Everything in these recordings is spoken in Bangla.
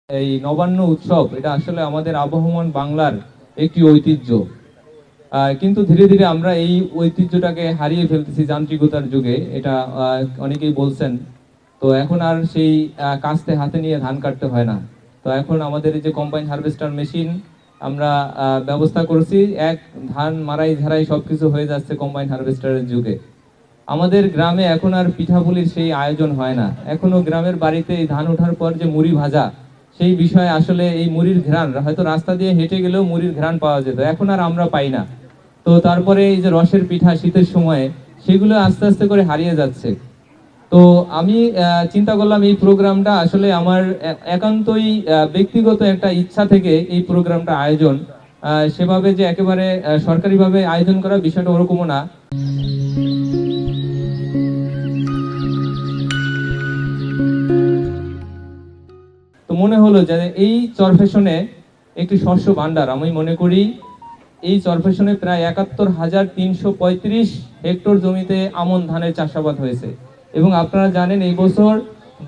এই নবান্ন উৎসব এটা আসলে আমাদের আবহমান বাংলার একটি ঐতিহ্য। কিন্তু ধীরে ধীরে আমরা এই ঐতিহ্যটাকে হারিয়ে ফেলতেছি যান্ত্রিকতার যুগে, এটা অনেকেই বলছেন। তো এখন আর সেই কাস্তে হাতে নিয়ে ধান কাটতে হয় না। তো এখন আমাদের এই যে কম্বাইন হারভেস্টার মেশিন আমরা ব্যবস্থা করেছি, এক ধান মারাই ঝাড়াই সবকিছু হয়ে যাচ্ছে কম্বাইন হারভেস্টারের যুগে। আমাদের গ্রামে এখন আর পিঠাপুলির সেই আয়োজন হয় না। এখনো গ্রামের বাড়িতে এই ধান ওঠার পর যে মুড়ি ভাজা, সেই বিষয়ে আসলে এই মুড়ির ঘ্রাণ হয়তো রাস্তা দিয়ে হেঁটে গেলেও মুড়ির ঘ্রাণ পাওয়া যেত, এখন আর আমরা পাই না। তো তারপরে এই যে রসের পিঠা শীতের সময়ে, সেগুলো আস্তে আস্তে করে হারিয়ে যাচ্ছে। তো আমি চিন্তা করলাম এই প্রোগ্রামটা আসলে আমার একান্তই ব্যক্তিগত একটা ইচ্ছা থেকে এই প্রোগ্রামটা আয়োজন, সেভাবে যে একেবারে সরকারিভাবে আয়োজন করা বিষয়টা ওরকমও না। তো মনে হলো যে এই চরফেশনে একটি শস্য ভান্ডার, আমি মনে করি এই চরফেশনে প্রায় ৭১,৩35 হেক্টর জমিতে আমন ধানের চাষাবাদ হয়েছে। এবং আপনারা জানেন এই বছর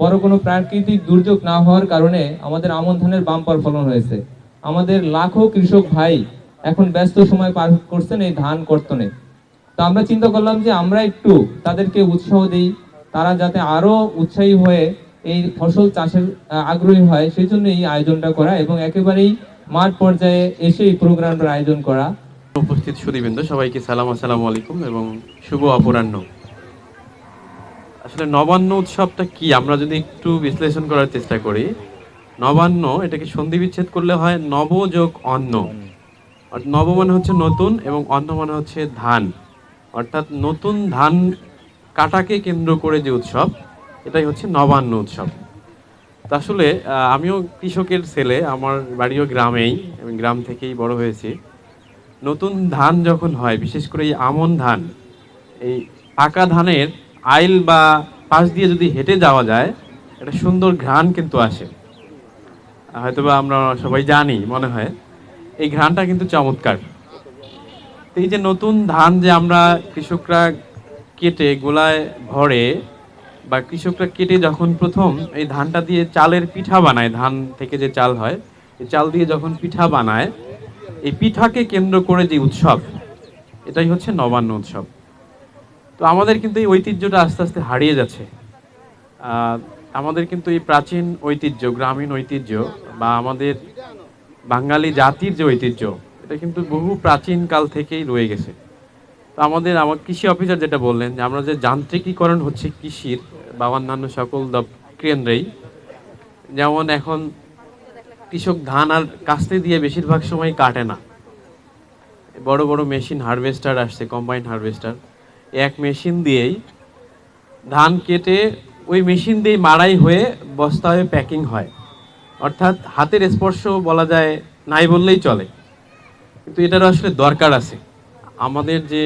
বড় কোনো প্রাকৃতিক দুর্যোগ না হওয়ার কারণে আমাদের আমন ধানের বাম্পার ফলন হয়েছে। আমাদের লাখো কৃষক ভাই এখন ব্যস্ত সময় পার করছেন এই ধান কর্তনে। তো আমরা চিন্তা করলাম যে আমরা একটু তাদেরকে উৎসাহ দিই, তারা যাতে আরো উৎসাহী হয়ে এই ফসল চাষের আগ্রহী হয়, সেই জন্য এই আয়োজনটা করা এবং একেবারেই মাঠ পর্যায়ে এসে এই প্রোগ্রামটার আয়োজন করা। উপস্থিত সুধীবৃন্দ সবাইকে সালাম, আসসালামু আলাইকুম এবং শুভ অপরাহ্ন। আসলে নবান্ন উৎসবটা কি আমরা যদি একটু বিশ্লেষণ করার চেষ্টা করি, নবান্ন এটাকে সন্ধি বিচ্ছেদ করলে হয় নব যোগ অন্ন। নব মানে হচ্ছে নতুন এবং অন্ন মানে হচ্ছে ধান, অর্থাৎ নতুন ধান কাটাকে কেন্দ্র করে যে উৎসব, এটাই হচ্ছে নবান্ন উৎসব। তা আসলে আমিও কৃষকের ছেলে, আমার বাড়িও গ্রামেই, আমি গ্রাম থেকেই বড় হয়েছি। নতুন ধান যখন হয়, বিশেষ করে এই আমন ধান, এই পাকা ধানের আইল বা পাশ দিয়ে যদি হেঁটে যাওয়া যায়, একটা সুন্দর ঘ্রাণ কিন্তু আসে। হয়তোবা আমরা সবাই জানি মনে হয়, এই ঘ্রাণটা কিন্তু চমৎকার। এই যে নতুন ধান যে আমরা কৃষকরা কেটে গোলায় ভরে, বা কৃষকরা কেটে যখন প্রথম এই ধানটা দিয়ে চালের পিঠা বানায়, ধান থেকে যে চাল হয়, এই চাল দিয়ে যখন পিঠা বানায়, এই পিঠাকে কেন্দ্র করে যে উৎসব, এটাই হচ্ছে নবান্ন উৎসব। তো আমাদের কিন্তু এই ঐতিহ্যটা আস্তে আস্তে হারিয়ে যাচ্ছে। আমাদের কিন্তু এই প্রাচীন ঐতিহ্য, গ্রামীণ ঐতিহ্য বা আমাদের বাঙালি জাতির যে ঐতিহ্য, এটা কিন্তু বহু প্রাচীন কাল থেকেই রয়ে গেছে। তো আমার কৃষি অফিসার যেটা বললেন যে আমরা যে যান্ত্রিকীকরণ হচ্ছে কৃষির বা অন্যান্য সকল কেন্দ্রেই, যেমন এখন কৃষক ধান আর কাস্তে দিয়ে বেশিরভাগ সময় কাটে না, বড় বড় মেশিন হারভেস্টার আসছে, কম্বাইন হারভেস্টার, এক মেশিন দিয়েই ধান কেটে ওই মেশিন দিয়ে মাড়াই হয়ে বস্তা হয়ে প্যাকিং হয়। অর্থাৎ হাতের স্পর্শ বলা যায় নাই বললেই চলে। কিন্তু এটারও আসলে দরকার আছে। আমাদের যে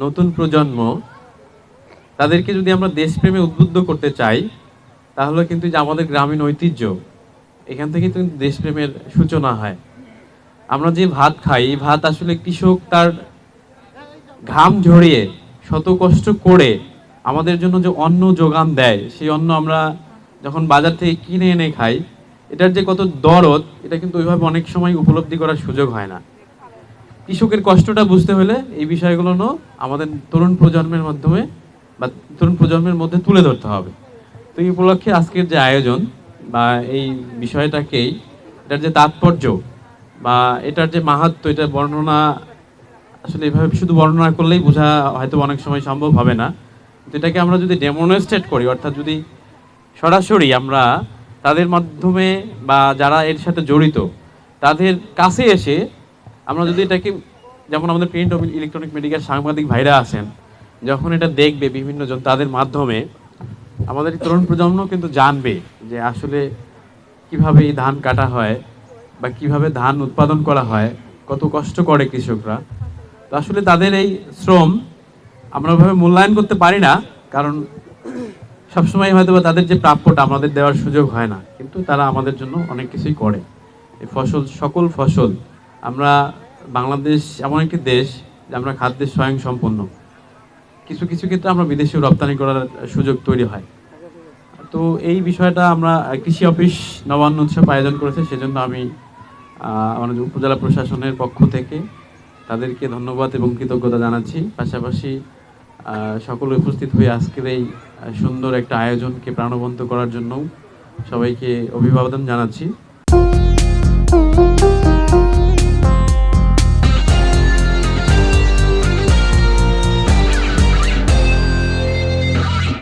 নতুন প্রজন্ম, তাদেরকে যদি আমরা দেশপ্রেমে উদ্বুদ্ধ করতে চাই, তাহলে কিন্তু যে আমাদের গ্রামীণ ঐতিহ্য, এখান থেকে কিন্তু দেশপ্রেমের সূচনা হয়। আমরা যে ভাত খাই, এই ভাত আসলে কৃষক তার ঘাম ঝরিয়ে শত কষ্ট করে আমাদের জন্য যে অন্ন যোগান দেয়, সেই অন্ন আমরা যখন বাজার থেকে কিনে এনে খাই, এটার যে কত দরদ, এটা কিন্তু ওইভাবে অনেক সময় উপলব্ধি করার সুযোগ হয় না। কৃষকের কষ্টটা বুঝতে হলে এই বিষয়গুলো আমাদের তরুণ প্রজন্মের মাধ্যমে বা তরুণ প্রজন্মের মধ্যে তুলে ধরতে হবে। তো এই উপলক্ষে আজকের যে আয়োজন বা এই বিষয়টাকেই, এটার যে তাৎপর্য বা এটার যে মাহাত্ম্য, এটা বর্ণনা আসলে এভাবে শুধু বর্ণনা করলেই বোঝা হয়তো অনেক সময় সম্ভব হবে না। তো এটাকে আমরা যদি ডেমনস্ট্রেট করি, অর্থাৎ যদি সরাসরি আমরা তাদের মাধ্যমে বা যারা এর সাথে জড়িত তাদের কাছে এসে আমরা যদি এটাকে, যেমন আমাদের প্রিন্ট ও ইলেকট্রনিক মিডিয়ার সাংবাদিক ভাইরা আছেন, যখন এটা দেখবে বিভিন্ন জন, তাদের মাধ্যমে আমাদের তরুণ প্রজন্ম কিন্তু জানবে যে আসলে কিভাবে এই ধান কাটা হয় বা কিভাবে ধান উৎপাদন করা হয়, কত কষ্ট করে কৃষকরা। তো আসলে তাদের এই শ্রম আমরা ওইভাবে মূল্যায়ন করতে পারি না, কারণ সবসময় হয়তো বা তাদের যে প্রাপ্যটা আমাদের দেওয়ার সুযোগ হয় না, কিন্তু তারা আমাদের জন্য অনেক কিছুই করে। এই ফসল, সকল ফসল, আমরা বাংলাদেশ এমন একটি দেশ যে আমরা খাদ্যে স্বয়ং সম্পন্ন। কিছু কিছু ক্ষেত্রে আমরা বিদেশেও রপ্তানি করার সুযোগ তৈরি হয়। তো এই বিষয়টা আমরা কৃষি অফিস নবান্ন উৎসব আয়োজন করেছে, সেজন্য আমি আমাদের উপজেলা প্রশাসনের পক্ষ থেকে তাদেরকে ধন্যবাদ এবং কৃতজ্ঞতা জানাচ্ছি। পাশাপাশি সকলে উপস্থিত হয়ে আজকের এই সুন্দর একটা আয়োজনকে প্রাণবন্ত করার জন্য সবাইকে অভিবাদন জানাচ্ছি।